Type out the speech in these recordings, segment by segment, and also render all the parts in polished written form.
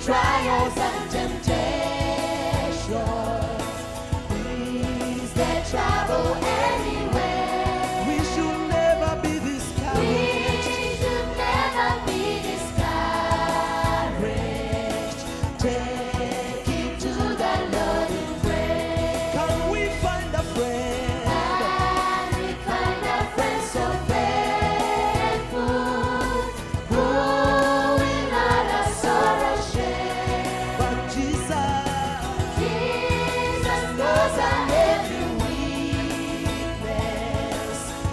trials and temptations. Is there trouble anywhere? We should never be discouraged. We should never be discouraged. Take it to the Lord in prayer. Can we find a friend? And we find a friend so faithful, who will not our sorrow share. But Jesus knows our every weakness.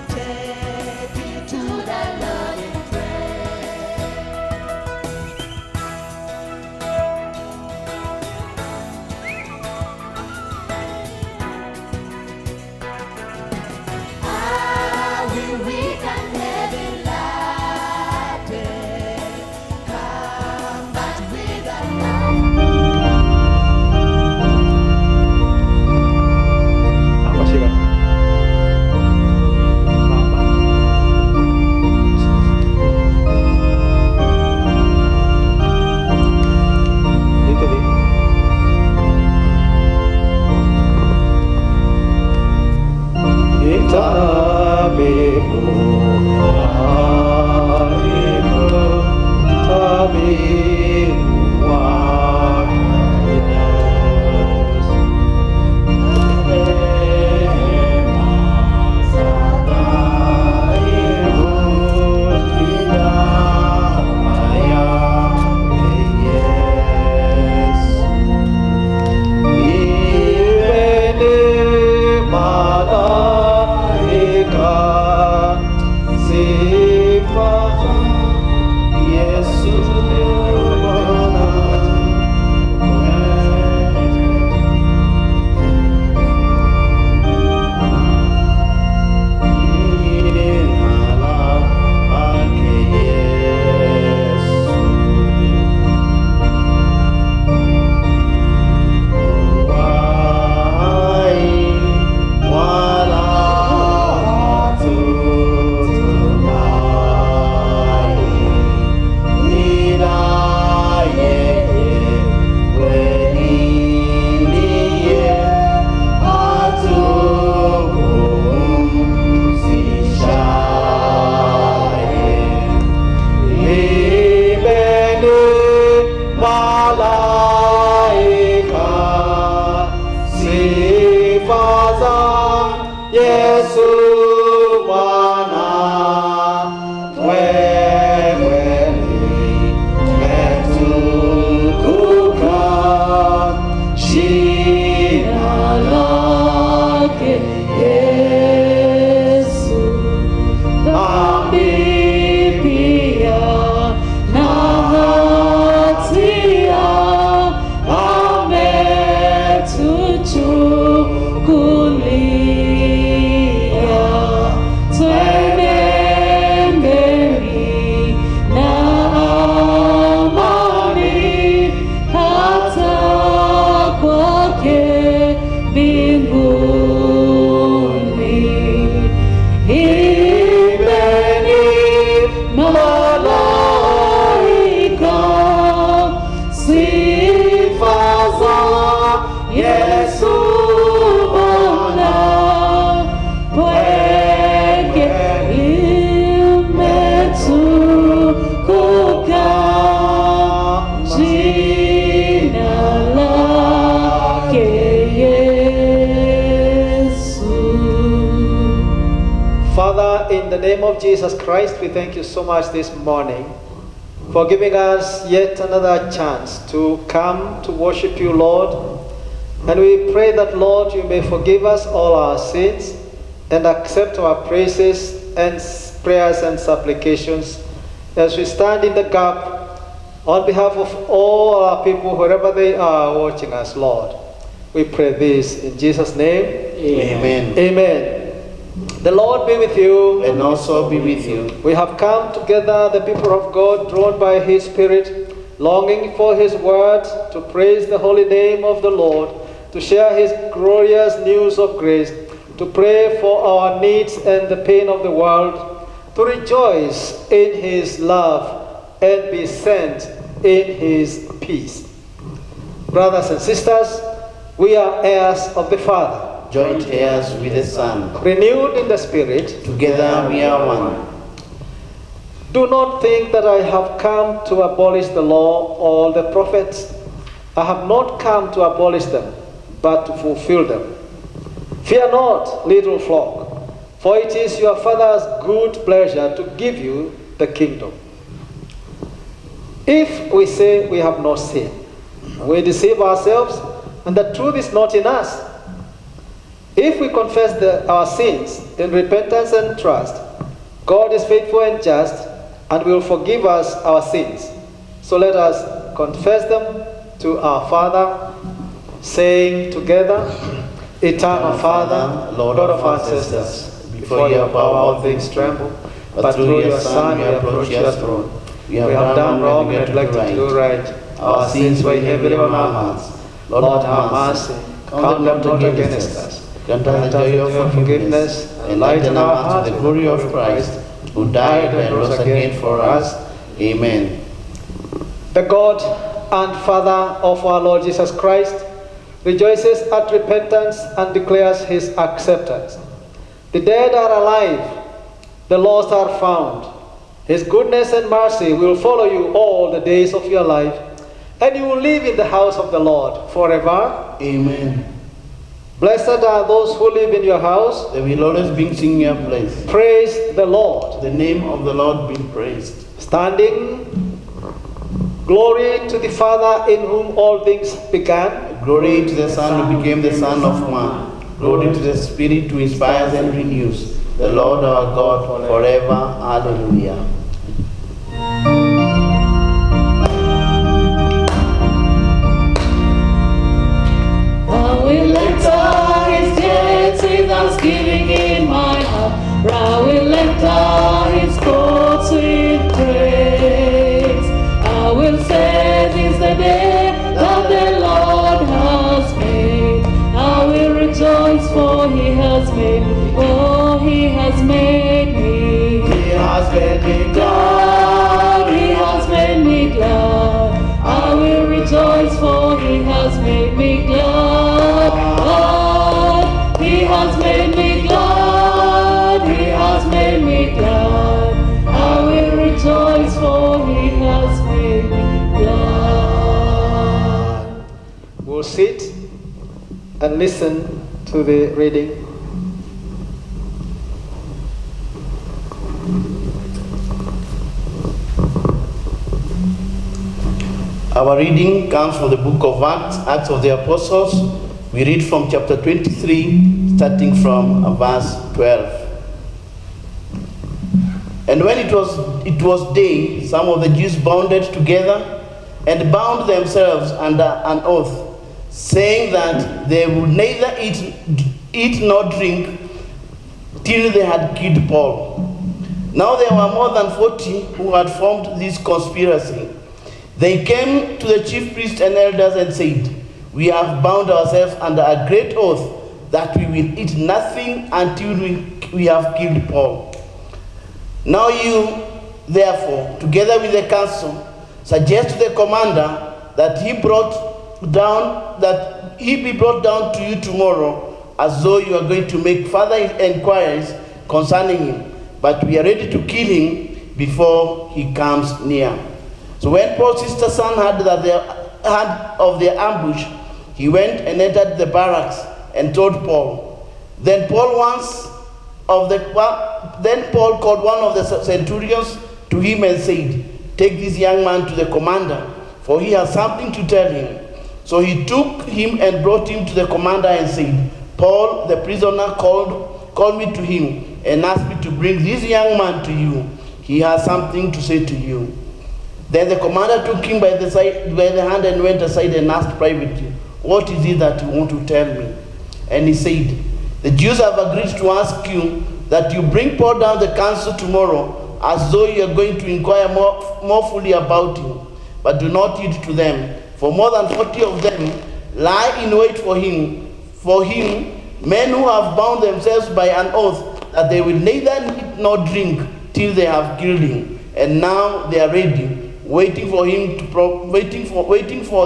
Take it to the Lord in prayer. Are we weak and heavy laden? Come but with a love. Washika. Baba. Dito din. Itabi ko, tabi wakas. Yesu Bwana, wewe umetukuka, jina lake Yesu. Dhambi pia na hatia ametuchukulia. Twenendeni na amani hata kwake mbinguni. Imbeni malaika sifa za Yesu Bwana, pweke limetukuka, jina lake Yesu. Father, in the name of Jesus Christ, we thank you so much this morning for giving us yet another chance to come to worship you, Lord. And we pray that, Lord, you may forgive us all our sins and accept our praises and prayers and supplications as we stand in the gap on behalf of all our people, wherever they are watching us, Lord. We pray this in Jesus' name. Amen. Amen. The Lord be with you. And also be with you. We have come together, the people of God, drawn by His Spirit, longing for His word, to praise the holy name of the Lord, to share His glorious news of grace, to pray for our needs and the pain of the world, to rejoice in His love and be sent in His peace. Brothers and sisters, we are heirs of the Father, joint heirs with the Son. renewed in the Spirit. Together we are one. Do not think that I have come to abolish the law or the prophets. I have not come to abolish them, but to fulfill them. Fear not, little flock, for it is your Father's good pleasure to give you the kingdom. If we say we have no sin, we deceive ourselves, and the truth is not in us. If we confess our sins in repentance and trust, God is faithful and just, and will forgive us our sins. So let us confess them to our Father, saying together, Eternal Father, Lord of our ancestors, before your power all things tremble, but through your Son we approach your throne. We have done wrong and neglected to do right. Our sins weigh heavily on our hearts. Lord, have mercy. Count them not against us. Grant us the joy of your forgiveness, and lighten our hearts with the glory of Christ, who died and rose again for us. Amen. The God and Father of our Lord Jesus Christ rejoices at repentance and declares his acceptance. The dead are alive, the lost are found. His goodness and mercy will follow you all the days of your life, and you will live in the house of the Lord forever. Amen. Blessed are those who live in your house. They will always be singing your praise. Praise the Lord. The name of the Lord be praised. Standing, glory to the Father in whom all things began. Glory to the Son who became the Son of Man. Glory to the Spirit who inspires and renews. The Lord our God forever. Hallelujah. I will enter his gates with thanksgiving in my heart. I will enter his courts with praise. I will say this the day that the Lord has made. I will rejoice, for he has made me. Oh, he has made me. He has made me glad. He has made me glad. I will rejoice, for he has made me glad. He has made me glad. He has made me glad. I will rejoice, for he has made me glad. We'll sit and listen to the reading. Our reading comes from the book of Acts, Acts of the Apostles. We read from chapter 23, starting from verse 12. And when it was day, some of the Jews bounded together and bound themselves under an oath, saying that they would neither eat nor drink till they had killed Paul. Now there were more than 40 who had formed this conspiracy. They came to the chief priests and elders and said, "We have bound ourselves under a great oath that we will eat nothing until we have killed Paul. Now you, therefore, together with the council, suggest to the commander that he be brought down to you tomorrow, as though you are going to make further inquiries concerning him. But we are ready to kill him before he comes near." So when Paul's sister's son heard of their ambush, he went and entered the barracks and told Paul. Then Paul called one of the centurions to him and said, "Take this young man to the commander, for he has something to tell him." So he took him and brought him to the commander and said, "Paul, the prisoner, called me to him and asked me to bring this young man to you. He has something to say to you." Then the commander took him by the hand and went aside and asked privately, "What is it that you want to tell me?" And he said, "The Jews have agreed to ask you that you bring Paul down the council tomorrow, as though you are going to inquire more fully about him. But do not yield to them, for more than 40 of them lie in wait for him, men who have bound themselves by an oath that they will neither eat nor drink till they have killed him. And now they are ready, waiting for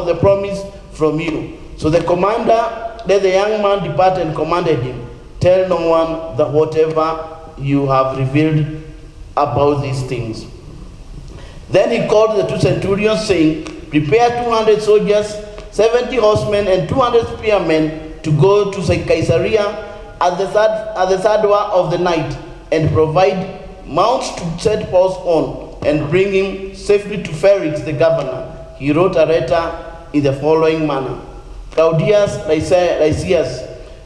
the promise from you. So the commander let the young man depart and commanded him, tell no one that whatever you have revealed about these things. Then he called the 2 centurions, saying, prepare 200 soldiers, 70 horsemen, and 200 spearmen to go to Caesarea at the third hour of the night, and provide mounts to set Paul on, and bring him safely to Felix the governor. He wrote a letter in the following manner: Claudius Lysias,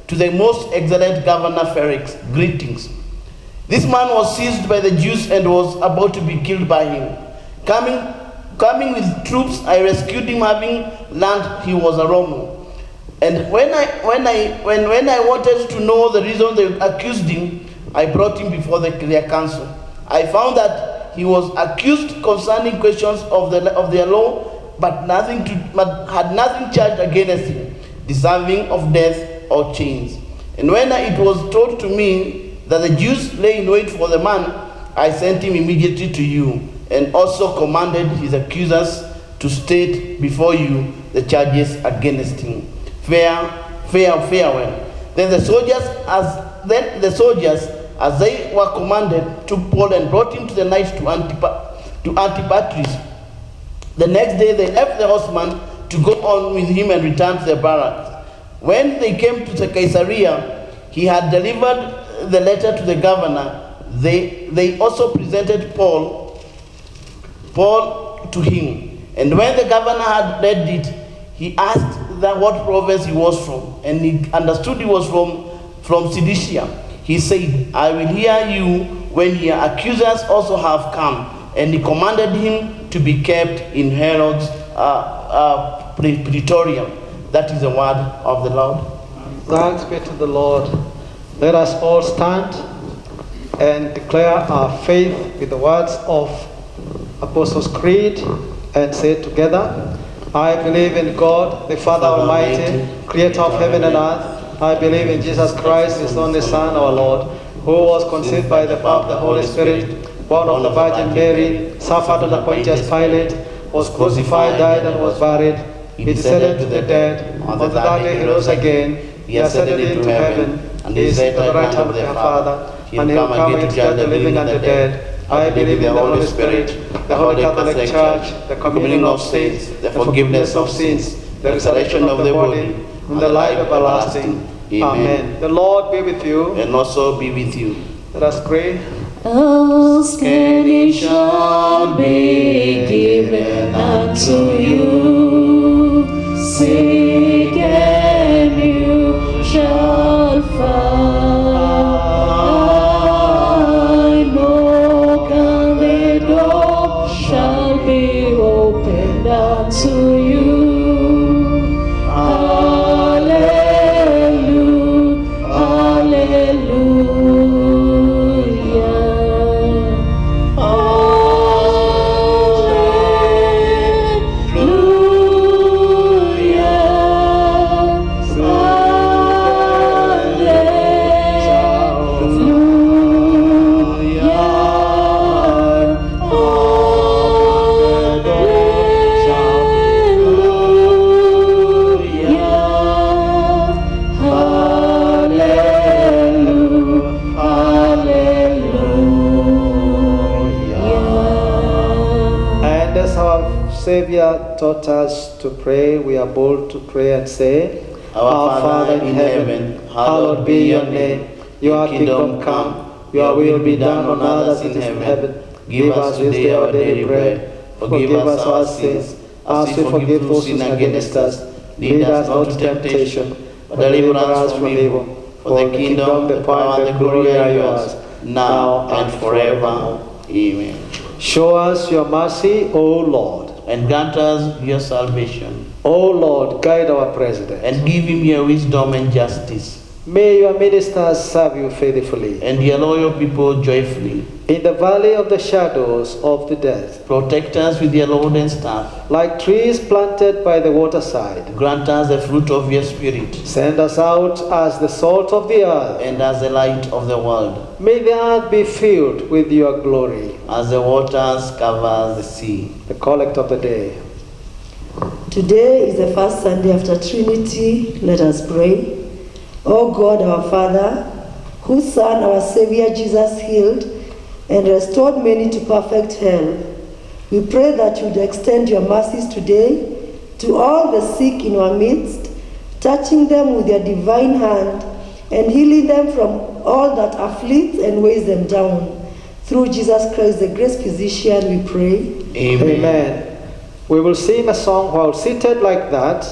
to the most excellent governor Felix, greetings. This man was seized by the Jews and was about to be killed by him. Coming with troops, I rescued him, having learned he was a Roman. And when I wanted to know the reason they accused him, I brought him before the clear council. I found that he was accused concerning questions of their law, but had nothing charged against him, deserving of death or chains. And when it was told to me that the Jews lay in wait for the man, I sent him immediately to you, and also commanded his accusers to state before you the charges against him. Farewell. Then the soldiers, as they were commanded, took Paul and brought him to the knights to Antipatris. The next day they left the horseman to go on with him and return to the barracks. When they came to Caesarea, he had delivered the letter to the governor. They also presented Paul to him. And when the governor had read it, he asked that what province he was from, and he understood he was from Cilicia. He said, I will hear you when your accusers also have come. And he commanded him to be kept in Herod's praetorium. That is the word of the Lord. Thanks be to the Lord. Let us all stand and declare our faith with the words of Apostles' Creed and say it together. I believe in God, the Father Almighty, creator of heaven and earth. I believe in Jesus Christ, his only Son, our Lord, who was conceived by the power of the Holy Spirit, born of the Virgin Mary, suffered under Pontius Pilate, was crucified, died, and was buried. He descended to the dead. On the third day he rose again. He ascended into heaven, and he is at the right hand of the Father, and he will come again to judge the living and the dead. I believe in the Holy Spirit, the Holy Catholic Church, the communion of saints, the forgiveness of sins, the resurrection of the body, and the life everlasting. Amen. The Lord be with you. And also be with you. Let us pray. Ask and it shall be given unto you. Seek and you shall find. Knock and the door shall be opened unto you. Hallelujah, hallelujah. And as our Savior taught us to pray, we are bold to pray and say, Our Father in heaven, hallowed be your name. Your kingdom come, your will be done on earth as it is in heaven. Give us today our daily bread. Forgive us our sins, as we forgive those who sin against us. Lead us not to temptation, but deliver us from evil. For the kingdom, the power, and the glory are yours, now and forever. Amen. Show us your mercy, O Lord. And grant us your salvation, O Lord, guide our President. and give him your wisdom and justice, May your ministers serve you faithfully. and your loyal people joyfully. In the valley of the shadows of the death, Protect us with your rod and staff. like trees planted by the waterside, Grant us the fruit of your Spirit, send us out as the salt of the earth. and as the light of the world, May the earth be filled with your glory. as the waters cover the sea. The collect of the day. Today is the first Sunday after Trinity. Let us pray. O God, our Father, whose Son, our Savior Jesus, healed and restored many to perfect health, we pray that you would extend your mercies today to all the sick in our midst, touching them with your divine hand and healing them from all that afflicts and weighs them down. Through Jesus Christ, the great physician, we pray. Amen. We will sing a song while seated like that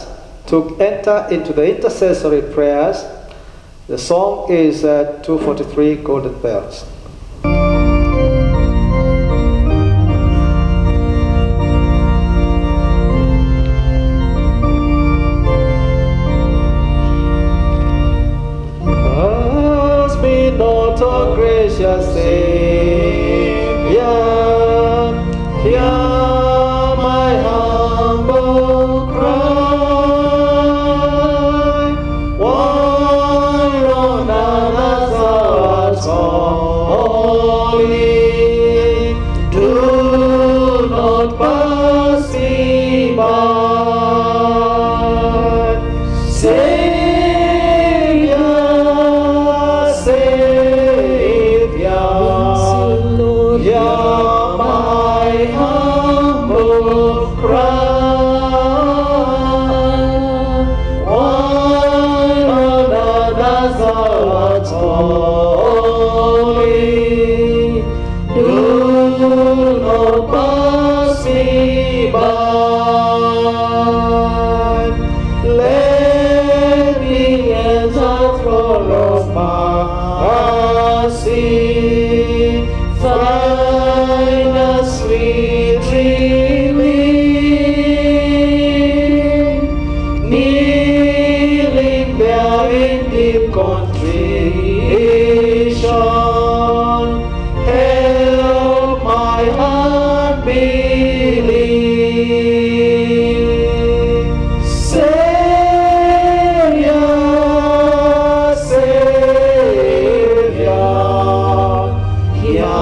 to enter into the intercessory prayers. The song is 243, Golden Bells. Ask me not, O gracious Savior, hear my humble cry. While on others thou art calling, do not pass me by. Savior, Savior, hear my humble cry. While on others thou art calling, do not pass me by. Let me enter throne of mercy, find a sweet relief, kneeling there in deep contrition, help my heart believe. Savior, Savior, hear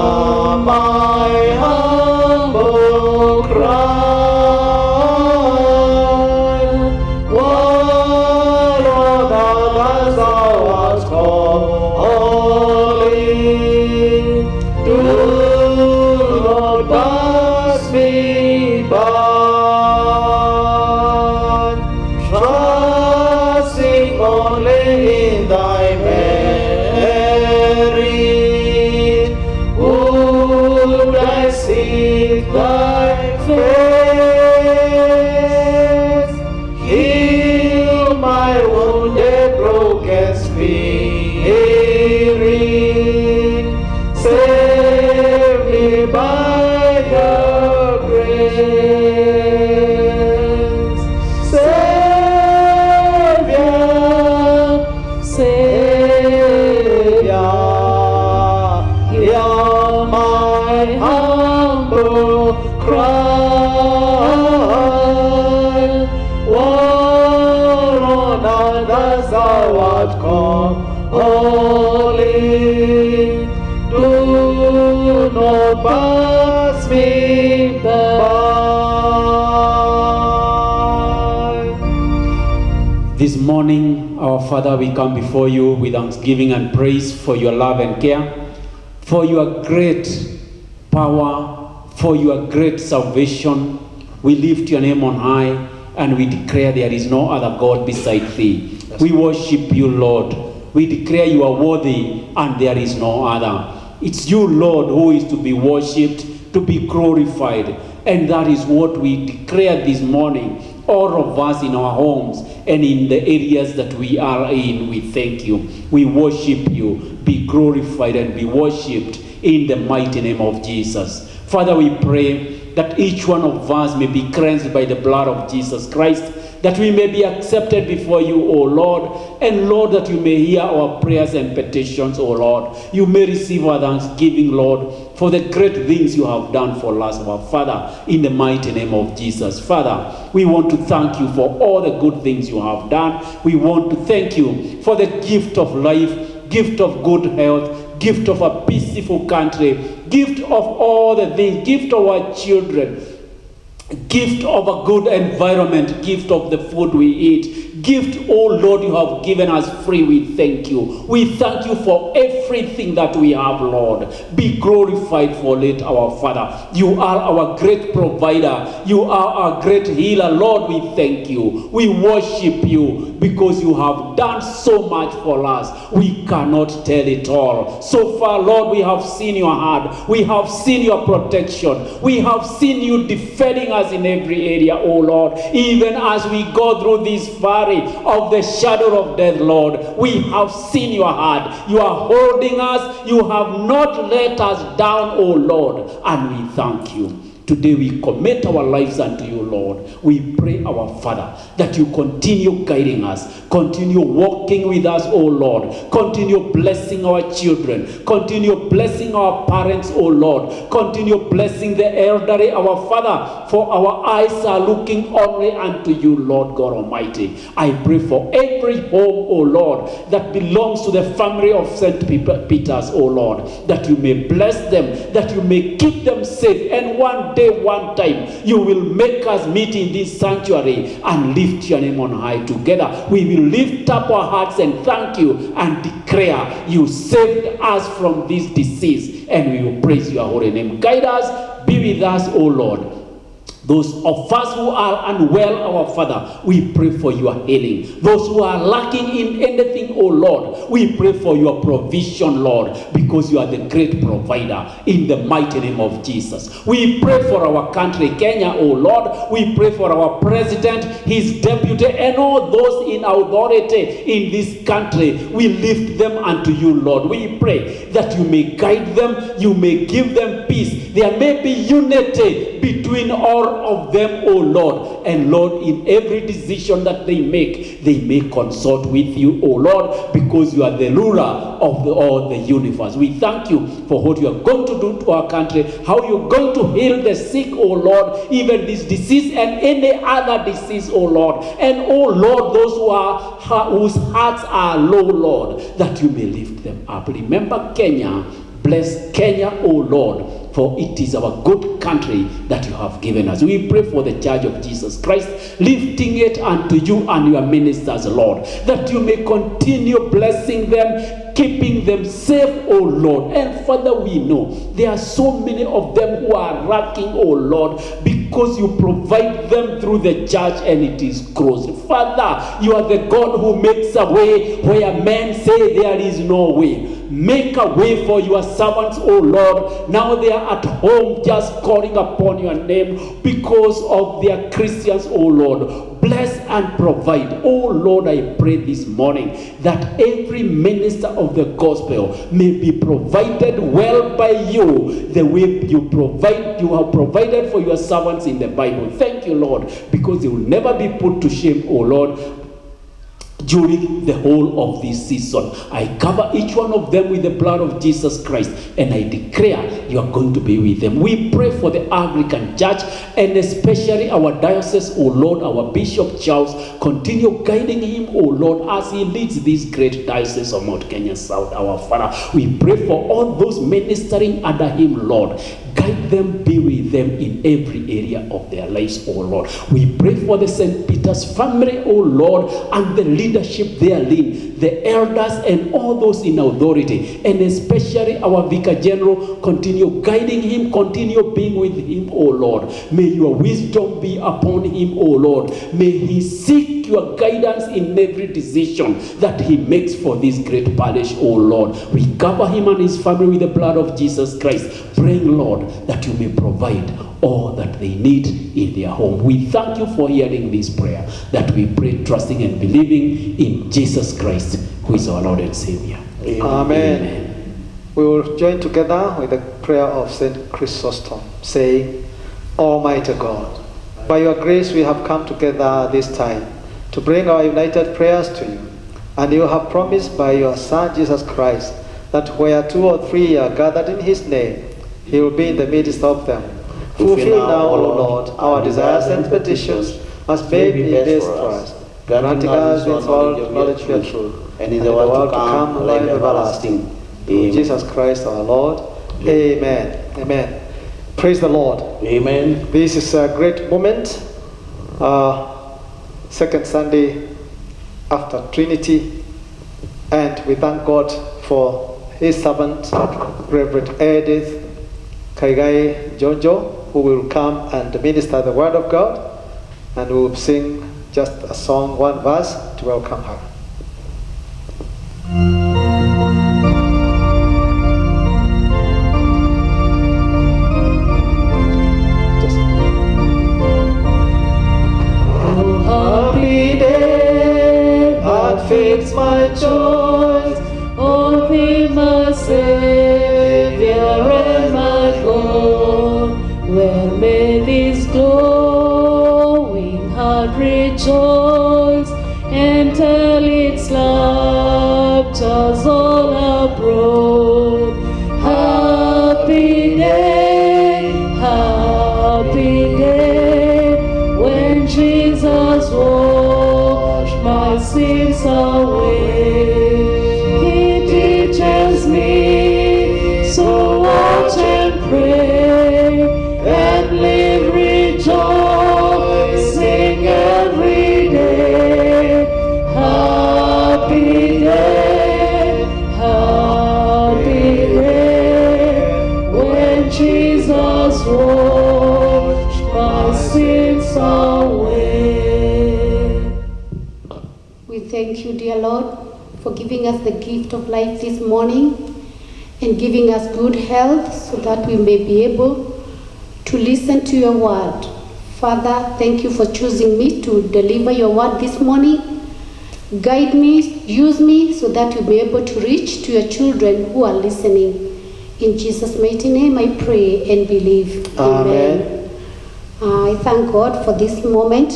my humble cry. While on others thou art calling, do not pass me by. Trusting only in thy merit, would I seek thy face. Heal my wounded, broken spirit. Save me by your grace. Savior, Savior, hear my humble cry. While on others thou art calling, do not pass me by. This morning, our Father, we come before you with thanksgiving and praise for your love and care, for your great power, for your great salvation. We lift your name on high and we declare there is no other God beside thee. We worship you, Lord. We declare you are worthy and there is no other. It's you, Lord, who is to be worshipped, to be glorified. And that is what we declare this morning. All of us in our homes and in the areas that we are in, we thank you. We worship you. Be glorified and be worshipped in the mighty name of Jesus. Father, we pray that each one of us may be cleansed by the blood of Jesus Christ, that we may be accepted before you, O Lord, and Lord, that you may hear our prayers and petitions, O Lord. You may receive our thanksgiving, Lord, for the great things you have done for us, our Father, in the mighty name of Jesus. Father, we want to thank you for all the good things you have done. We want to thank you for the gift of life, gift of good health, gift of a peaceful country, gift of all the things, gift of our children. gift of a good environment, gift of the food we eat, gift, oh Lord, you have given us free. We thank you. We thank you for everything that we have, Lord. Be glorified for it, our Father. You are our great provider. You are our great healer. Lord, we thank you. We worship you because you have done so much for us. We cannot tell it all. So far, Lord, we have seen your hand. We have seen your protection. We have seen you defending us in every area, oh Lord. Even as we go through this valley of the shadow of death, Lord, we have seen your hand. You are holding us. You have not let us down, oh Lord, and we thank you. Today we commit our lives unto you, Lord. We pray, our Father, that you continue guiding us, continue walking with us, oh Lord. Continue blessing our children, continue blessing our parents, oh Lord. Continue blessing the elderly, our Father, for our eyes are looking only unto you, Lord God Almighty. I pray for every home, oh Lord, that belongs to the family of St. Peter's, oh Lord, that you may bless them, that you may keep them safe, and one day, one time, you will make us meet in this sanctuary and lift your name on high together. We will lift up our hearts and thank you and declare you saved us from this disease, and we will praise your holy name. Guide us, be with us, O Lord. Those of us who are unwell, our Father, we pray for your healing. Those who are lacking in anything, oh Lord, we pray for your provision, Lord, because you are the great provider, in the mighty name of Jesus. We pray for our country, Kenya, oh Lord. We pray for our president, his deputy, and all those in authority in this country. We lift them unto you, Lord. We pray that you may guide them, you may give them peace. There may be unity between all of them, O Lord. And Lord, in every decision that they may consult with you, O Lord, because you are the ruler of all the universe. We thank you for what you are going to do to our country, how you're going to heal the sick, O Lord, even this disease and any other disease, O Lord. And, O Lord, those whose hearts are low, Lord, that you may lift them up. Remember Kenya. Bless Kenya, O Lord, for it is our good country that you have given us. We pray for the Church of Jesus Christ, lifting it unto you and your ministers, Lord, that you may continue blessing them, keeping them safe, O Lord. And Father, we know there are so many of them who are lacking, O Lord, because you provide them through the church and it is closed. Father, you are the God who makes a way where men say there is no way. Make a way for your servants, O Lord. Now they are at home just calling upon your name because of their Christians, O Lord. Bless and provide. Oh Lord, I pray this morning that every minister of the gospel may be provided well by you, the way you have provided for your servants in the Bible. Thank you, Lord, because they will never be put to shame, oh Lord, during the whole of this season. I cover each one of them with the blood of Jesus Christ, and I declare you are going to be with them. We pray for the Anglican Church, and especially our diocese, O Lord, our Bishop Charles. Continue guiding him, O Lord, as he leads this great diocese of Mount Kenya South, our Father. We pray for all those ministering under him, Lord. Guide them, be with them in every area of their lives, O Lord. We pray for the St. Peter's family, O Lord, and the leadership therein, the elders and all those in authority, and especially our Vicar General. Continue guiding him, continue being with him, O Lord. May your wisdom be upon him, O Lord. May he seek your guidance in every decision that he makes for this great parish, O Lord. We cover him and his family with the blood of Jesus Christ, praying, Lord, that you may provide all that they need in their home. We thank you for hearing this prayer that we pray, trusting and believing in Jesus Christ, who is our Lord and Savior. Amen. Amen. We will join together with the prayer of St. Chrysostom, saying, Almighty God, by your grace we have come together this time to bring our united prayers to you. And you have promised by your Son Jesus Christ that where 2 or 3 are gathered in his name, he will be in the midst of them. Fulfill now, O Lord, our desires and petitions, as may be best for us, granting us with all knowledge of your truth, and in the world to come, life everlasting. Through Jesus Christ our Lord. Amen. Amen. Praise the Lord. Amen. This is a great moment. Second Sunday after Trinity. And we thank God for His servant, Reverend Edith Kaigai Jonjo, who will come and minister the Word of God. And we will sing just a song, one verse, to welcome her. Happy day that fixed my choice, on Him my Savior and my God. Well may this glowing heart rejoice, and tell its laughter all abroad. Happy day, when Jesus washed my sins away. He teaches me, so watch and pray, and live rejoicing every day. Happy day, when Jesus washed my sins away. We thank you, dear Lord, for giving us the gift of life this morning and giving us good health so that we may be able to listen to your word. Father, thank you for choosing me to deliver your word this morning. Guide me, use me so that you'll be able to reach to your children who are listening. In Jesus' mighty name I pray and believe. Amen. I thank God for this moment.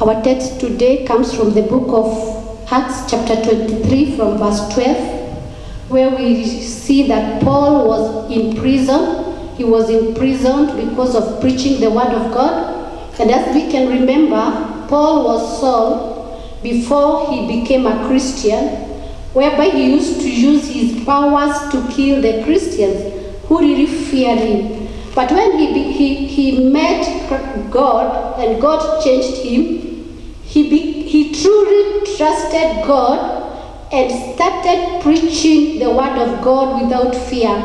Our text today comes from the book of Acts chapter 23 from verse 12, where we see that Paul was in prison. He was imprisoned because of preaching the word of God. And as we can remember, Paul was Saul before he became a Christian, whereby he used to use his powers to kill the Christians who really feared him. But when he met God and God changed him, he truly trusted God and started preaching the word of God without fear.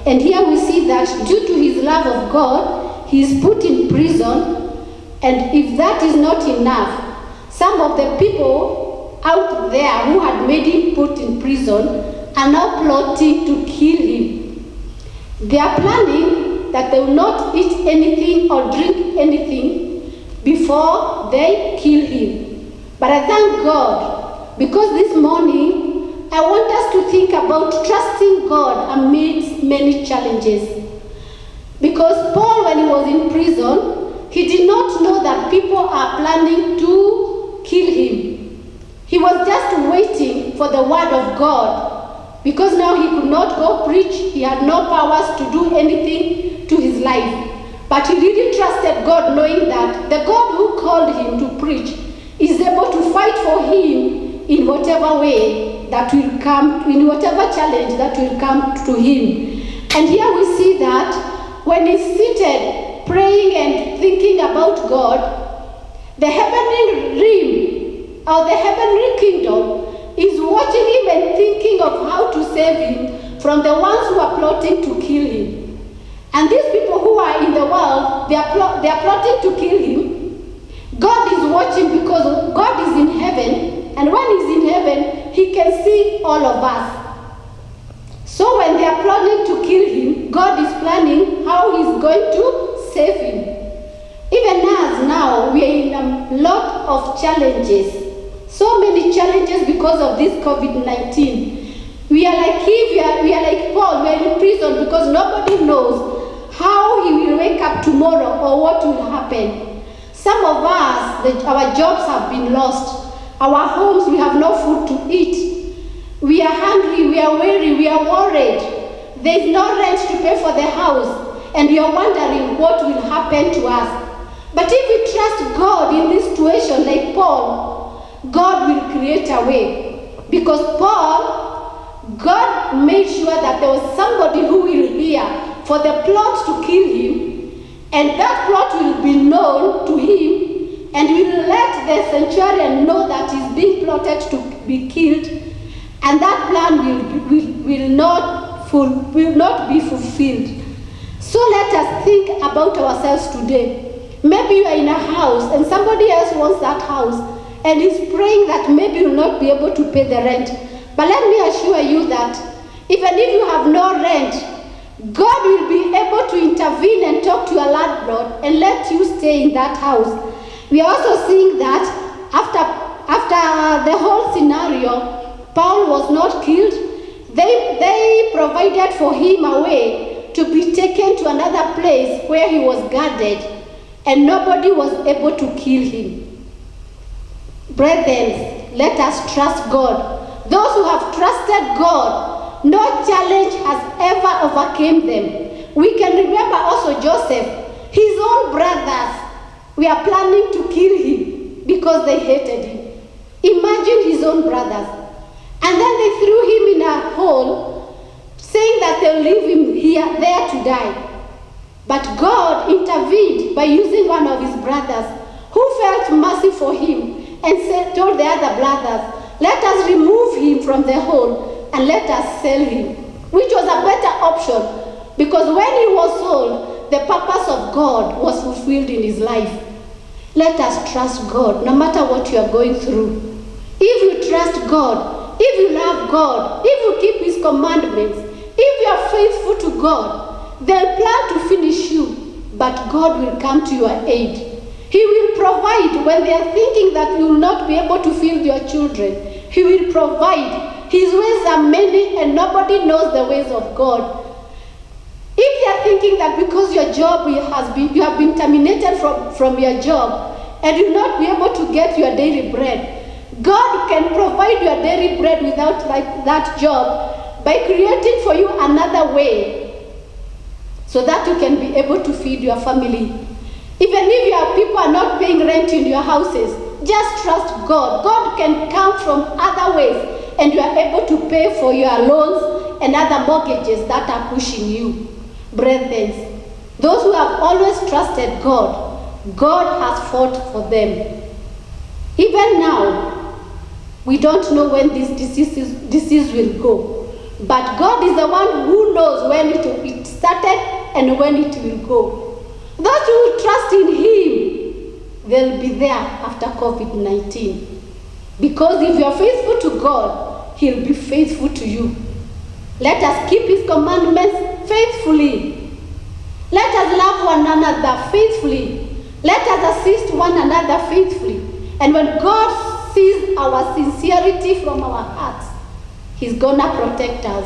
And here we see that due to his love of God, he is put in prison. And if that is not enough, some of the people out there who had made him put in prison are now plotting to kill him. They are planning that they will not eat anything or drink anything before they kill him. But I thank God, because this morning I want us to think about trusting God amidst many challenges. Because Paul, when he was in prison, he did not know that people are planning to kill him. He was just waiting for the word of God, because now he could not go preach. He had no powers to do anything to his life. But he really trusted God, knowing that the God who called him to preach is able to fight for him in whatever way that will come, in whatever challenge that will come to him. And here we see that when he's seated praying and thinking about God, the heavenly realm or the heavenly kingdom is watching him and thinking of how to save him from the ones who are plotting to kill him. And these people who are in the world, they are plotting to kill him. God is watching because God is in heaven, and when he's in heaven, he can see all of us. So when they are planning to kill him, God is planning how he's going to save him. Even us now, we are in a lot of challenges. So many challenges because of this COVID-19. We are like Paul, we are in prison because nobody knows how he will wake up tomorrow or what will happen. Some of us, our jobs have been lost. Our homes, we have no food to eat. We are hungry, we are weary, we are worried. There is no rent to pay for the house, and we are wondering what will happen to us. But if we trust God in this situation like Paul, God will create a way. Because Paul, God made sure that there was somebody who will hear for the plot to kill him, and that plot will be known to him, and will let the centurion know that he's being plotted to be killed, and that plan will not be fulfilled. So let us think about ourselves today. Maybe you are in a house and somebody else wants that house and is praying that maybe you will not be able to pay the rent. But let me assure you that even if you have no rent, God will be able to intervene and talk to your landlord and let you stay in that house. We are also seeing that after the whole scenario, Paul was not killed. They provided for him a way to be taken to another place where he was guarded, and nobody was able to kill him. Brethren, let us trust God. Those who have trusted God, no challenge has ever overcome them. We can remember also Joseph, his own brothers were planning to kill him because they hated him. Imagine his own brothers. And then they threw him in a hole, saying that they'll leave him there to die. But God intervened by using one of his brothers who felt mercy for him and told the other brothers, let us remove him from the hole and let us sell him, which was a better option, because when he was sold, the purpose of God was fulfilled in his life. Let us trust God no matter what you are going through. If you trust God, if you love God, if you keep his commandments, if you are faithful to God, they'll plan to finish you, but God will come to your aid. He will provide when they are thinking that you will not be able to feed your children. He will provide. His ways are many and nobody knows the ways of God. If they are thinking that because your job you have been terminated from your job and you will not be able to get your daily bread, God can provide your daily bread without that job by creating for you another way so that you can be able to feed your family. Even if your people are not paying rent in your houses, just trust God. God can come from other ways and you are able to pay for your loans and other mortgages that are pushing you. Brethren, those who have always trusted God, God has fought for them. Even now, we don't know when this disease will go. But God is the one who knows when it started and when it will go. Those who trust in him, they'll be there after COVID-19. Because if you're faithful to God, he'll be faithful to you. Let us keep his commandments faithfully. Let us love one another faithfully. Let us assist one another faithfully. And when God sees our sincerity from our hearts, he's gonna protect us.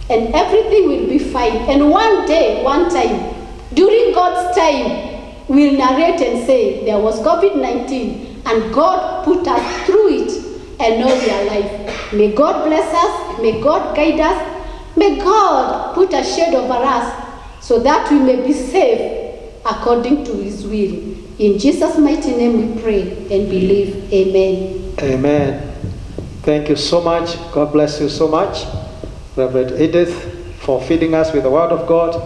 And everything will be fine. And one day, one time, during God's time, we'll narrate and say, there was COVID-19 and God put us through it and now we are alive. May God bless us. May God guide us. May God put a shade over us so that we may be saved according to his will. In Jesus' mighty name we pray and believe. Amen. Amen. Thank you so much. God bless you so much, Reverend Edith, for feeding us with the word of God.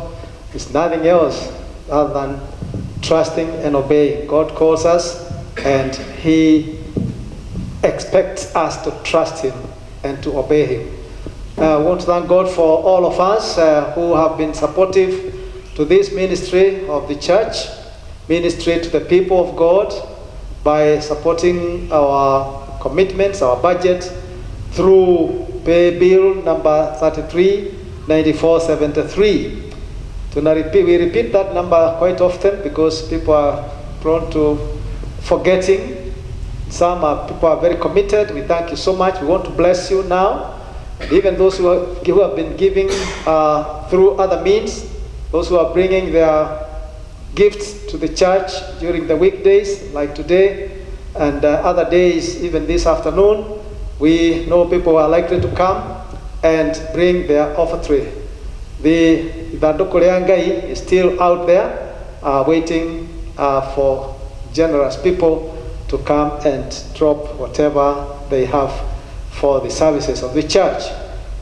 It's nothing else other than trusting and obeying. God calls us and he expects us to trust him and to obey him. I want to thank God for all of us who have been supportive to this ministry of the church, ministry to the people of God, by supporting our commitments, our budget, through pay bill number 339473. We repeat that number quite often because people are prone to forgetting. People are very committed. We thank you so much. We want to bless you now. Even those who have been giving through other means, those who are bringing their gifts to the church during the weekdays, like today, and other days, even this afternoon, we know people are likely to come and bring their offertory. The Ivandokoleangai is still out there waiting for generous people to come and drop whatever they have for the services of the church.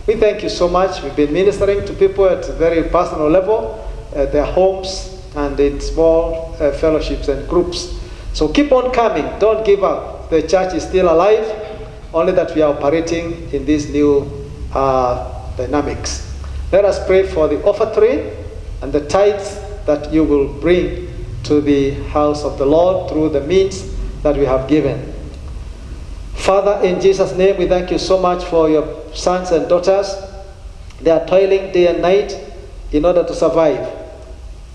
We thank you so much. We've been ministering to people at a very personal level, their homes and in small fellowships and groups. So keep on coming. Don't give up. The church is still alive, only that we are operating in these new dynamics. Let us pray for the offertory and the tithes that you will bring to the house of the Lord through the means that we have given. Father, in Jesus' name, we thank you so much for your sons and daughters. They are toiling day and night in order to survive.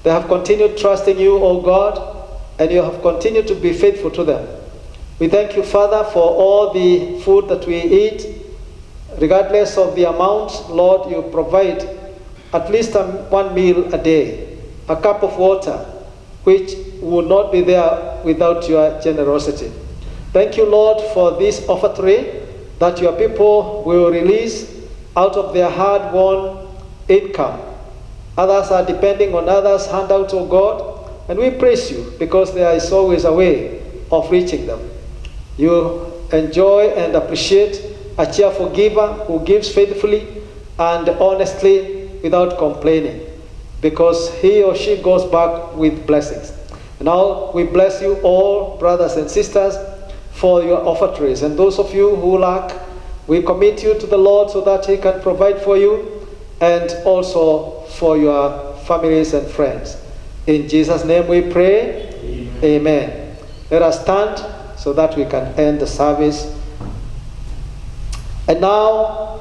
They have continued trusting you, O God, and you have continued to be faithful to them. We thank you, Father, for all the food that we eat. Regardless of the amount, Lord, you provide at least one meal a day, a cup of water, which would not be there without your generosity. Thank you, Lord, for this offertory that your people will release out of their hard-won income. Others are depending on others' handouts, O God, and we praise you because there is always a way of reaching them. You enjoy and appreciate a cheerful giver who gives faithfully and honestly without complaining, because he or she goes back with blessings. Now we bless you all, brothers and sisters, for your offertories. And those of you who lack, we commit you to the Lord so that he can provide for you and also for your families and friends. In Jesus' name we pray. Amen. Let us stand so that we can end the service. And now,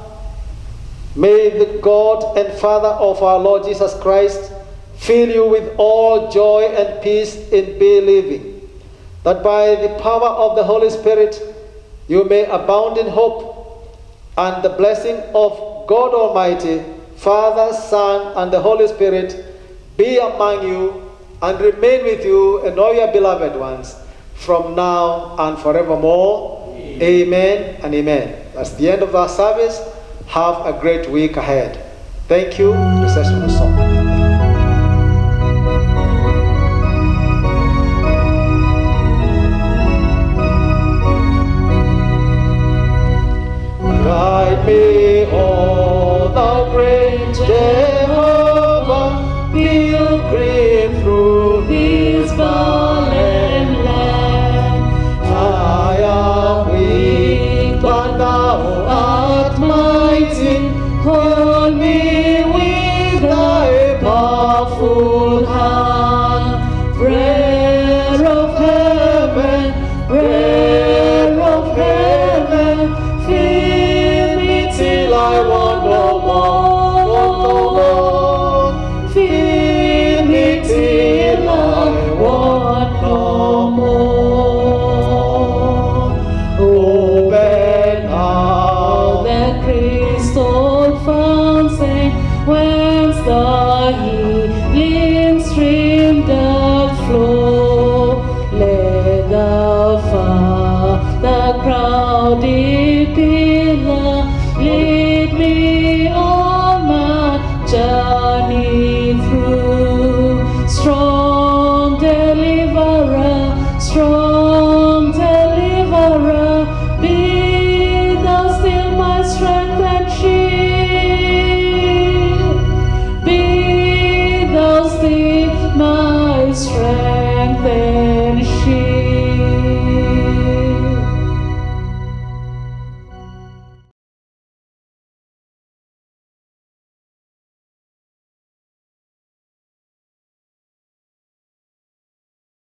may the God and Father of our Lord Jesus Christ fill you with all joy and peace in believing, that by the power of the Holy Spirit you may abound in hope, and the blessing of God Almighty, Father, Son, and the Holy Spirit be among you and remain with you and all your beloved ones from now and forevermore. Amen and amen. That's the end of our service. Have a great week ahead. Thank you. Recession of song. Guide me, O thou great